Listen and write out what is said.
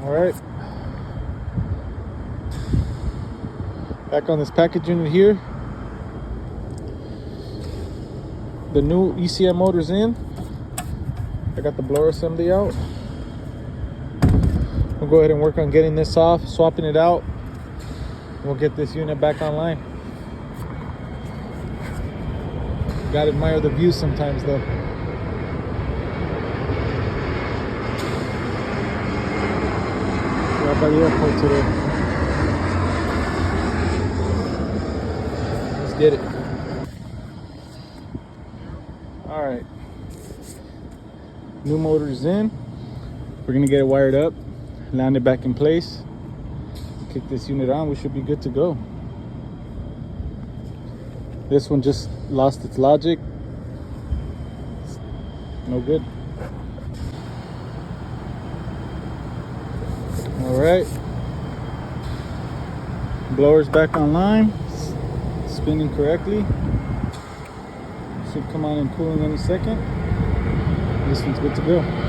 All right. Back on this package unit here. The new ECM motor's in. I got the blower assembly out. We'll go ahead and work on getting this off, swapping it out. We'll get this unit back online. Gotta admire the view sometimes though. Right by the airport today. Let's get it. All right. New motor's in. We're gonna get it wired up, land it back in place, kick this unit on. We should be good to go. This one just lost its logic. No good. All right. Blower's back online, spinning correctly. Should come on and cool in any second. This one's good to go.